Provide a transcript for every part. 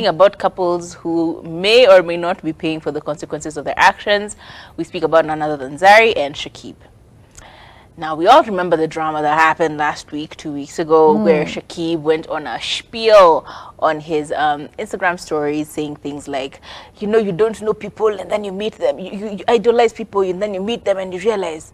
About couples who may or may not be paying for the consequences of their actions. We speak about none other than Zari and Shakib. Now, we all remember the drama that happened last week, 2 weeks ago, where Shakib went on a spiel on his Instagram stories saying things like, you know, you don't know people and then you meet them. You idolize people and then you meet them and you realize,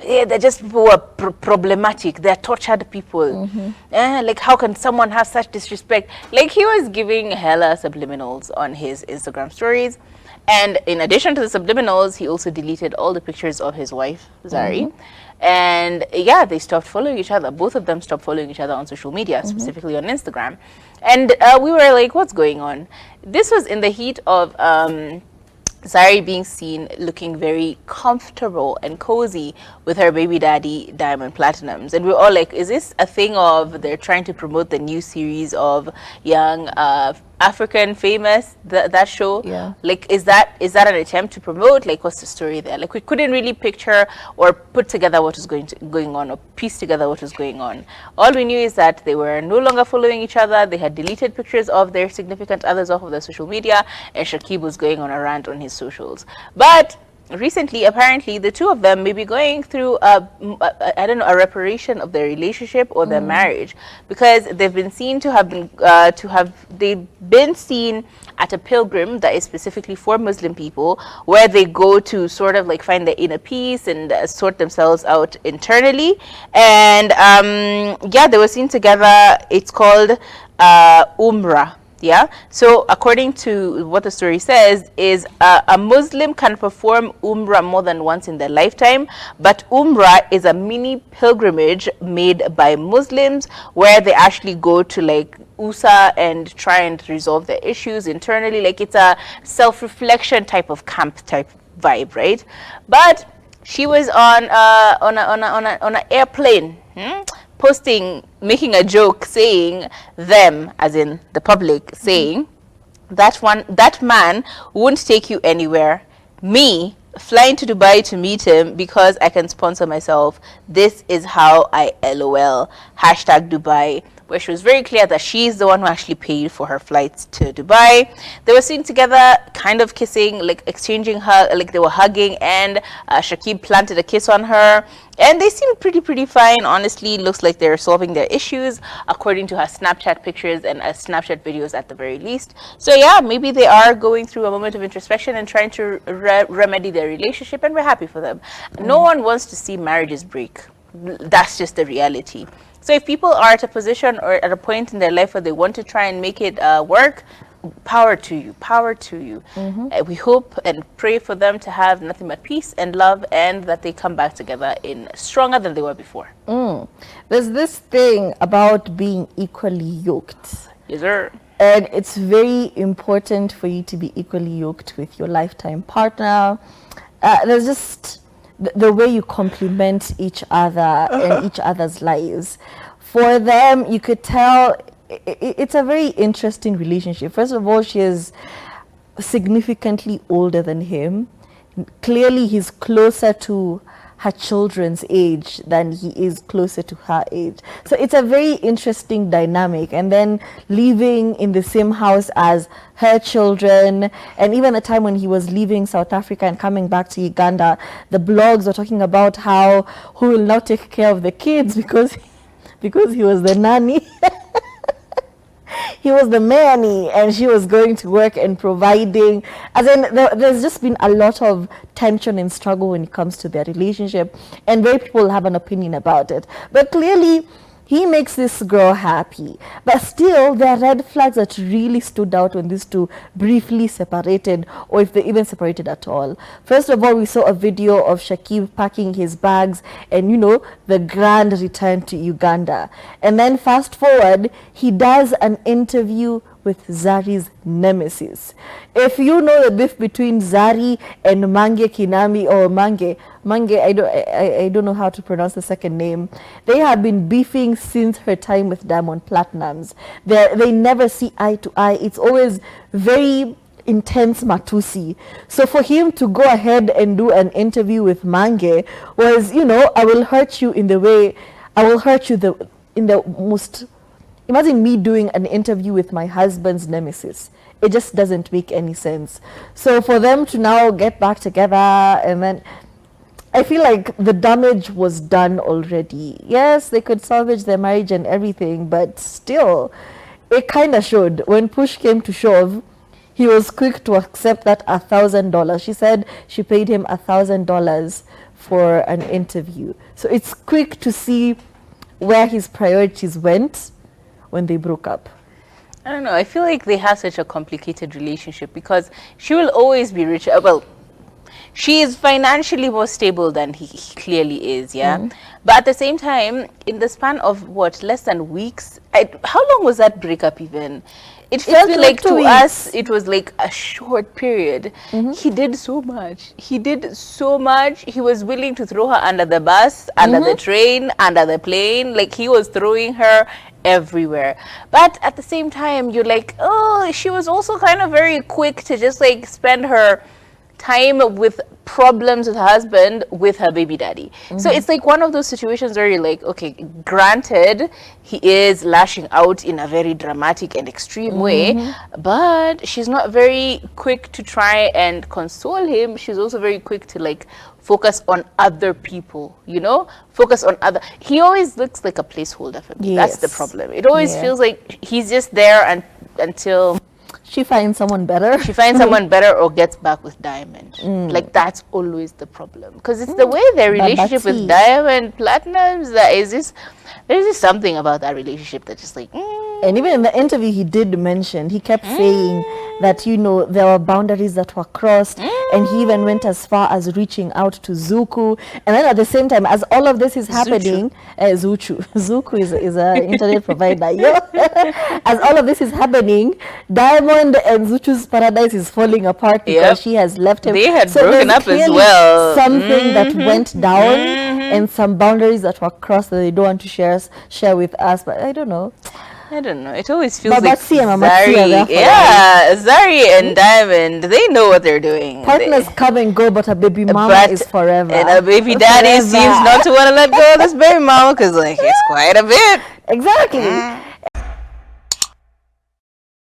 yeah, they're just people who are problematic. They're tortured people. Like, how can someone have such disrespect? Like, he was giving hella subliminals on his Instagram stories. And in addition to the subliminals, he also deleted all the pictures of his wife, Zari. And yeah, they stopped following each other. Both of them stopped following each other on social media, specifically on Instagram. And we were like, what's going on? This was in the heat of Zari being seen looking very comfortable and cozy with her baby daddy, Diamond Platinums. And we were all like, is this a thing of they're trying to promote the new series of Young African Famous, that show? Yeah. Like, is that an attempt to promote? Like, what's the story there? Like, we couldn't really picture or put together what was going on or piece together what was going on. All we knew is that they were no longer following each other. They had deleted pictures of their significant others off of their social media, and Shakib was going on a rant on his socials. But recently, apparently, the two of them may be going through a reparation of their relationship or their marriage, because they've been seen to have been seen at a pilgrim that is specifically for Muslim people, where they go to sort of like find their inner peace and sort themselves out internally. And yeah, they were seen together. It's called Umrah. Yeah, so according to what the story says is a Muslim can perform Umrah more than once in their lifetime, but Umrah is a mini pilgrimage made by Muslims where they actually go to like USA and try and resolve their issues internally. Like, it's a self-reflection type of camp type vibe, right? But she was on an airplane, making a joke, saying them, as in the public, saying that man won't take you anywhere. Me flying to Dubai to meet him because I can sponsor myself. This is how I LOL. Hashtag Dubai. Where she was very clear that she's the one who actually paid for her flights to Dubai. They were seen together, kind of kissing, like exchanging like they were hugging, and Shakib planted a kiss on her. And they seemed pretty fine. Honestly, looks like they're solving their issues, according to her Snapchat pictures and Snapchat videos at the very least. So yeah, maybe they are going through a moment of introspection and trying to remedy their relationship, and we're happy for them. No one wants to see marriages break. That's just the reality. So if people are at a position or at a point in their life where they want to try and make it work, power to you, power to you. We hope and pray for them to have nothing but peace and love, and that they come back together in stronger than they were before. There's this thing about being equally yoked. Yes, sir. And it's very important for you to be equally yoked with your lifetime partner. There's just the way you complement each other and each other's lives. For them, you could tell it's a very interesting relationship. First of all, she is significantly older than him. Clearly, he's closer to her children's age than he is closer to her age. So it's a very interesting dynamic. And then living in the same house as her children, and even the time when he was leaving South Africa and coming back to Uganda, the blogs were talking about how who will now take care of the kids because he was the nanny. He was the nanny and she was going to work and providing. As in, there's just been a lot of tension and struggle when it comes to their relationship, and very people have an opinion about it. But clearly, he makes this girl happy. But still, there are red flags that really stood out when these two briefly separated, or if they even separated at all. First of all, we saw a video of Shakib packing his bags and, you know, the grand return to Uganda. And then fast forward, he does an interview with Zari's nemesis. If you know the beef between Zari and Mange Kinami, or Mange, I don't know how to pronounce the second name. They have been beefing since her time with Diamond Platinums. They never see eye to eye. It's always very intense matusi. So for him to go ahead and do an interview with Mange was, you know, I will hurt you in the way, I will hurt you in the imagine me doing an interview with my husband's nemesis. It just doesn't make any sense. So for them to now get back together, and then I feel like the damage was done already. Yes, they could salvage their marriage and everything, but still, it kind of showed. When push came to shove, he was quick to accept that $1,000. She said she paid him $1,000 for an interview. So it's quick to see where his priorities went when they broke up. I don't know. I feel like they have such a complicated relationship because she will always be rich. Well, she is financially more stable than he clearly is, yeah? But at the same time, in the span of, what, less than weeks? How long was that breakup even? It felt like to us, it was like a short period. He did so much. He did so much. He was willing to throw her under the bus, under the train, under the plane. Like, he was throwing her everywhere. But at the same time, you're like, oh, she was also kind of very quick to just like spend her time with problems with her husband with her baby daddy. So it's like one of those situations where you're like, okay, granted, he is lashing out in a very dramatic and extreme way, but she's not very quick to try and console him. She's also very quick to like focus on other people, you know, focus on other. He always looks like a placeholder for me. That's the problem. It always feels like he's just there until she finds someone better. She finds someone better or gets back with Diamond. Like, that's always the problem. Because it's the way their relationship with Diamond Platinums, that is just, there's just something about that relationship that just like, And even in the interview, he did mention, he kept saying that, you know, there were boundaries that were crossed. And he even went as far as reaching out to Zuku. And then at the same time, as all of this is happening, Zuku is an internet provider. As all of this is happening, Diamond and Zuchu's paradise is falling apart because she has left him. They had broken up as well. Something that went down and some boundaries that were crossed that they don't want to share with us. But I don't know. It always feels like Zari, Zari and Diamond, they know what they're doing. Partners come and go, but a baby mama is forever. And a baby daddy seems not to want to let go of this baby mama because, like, it's quite a bit. Exactly.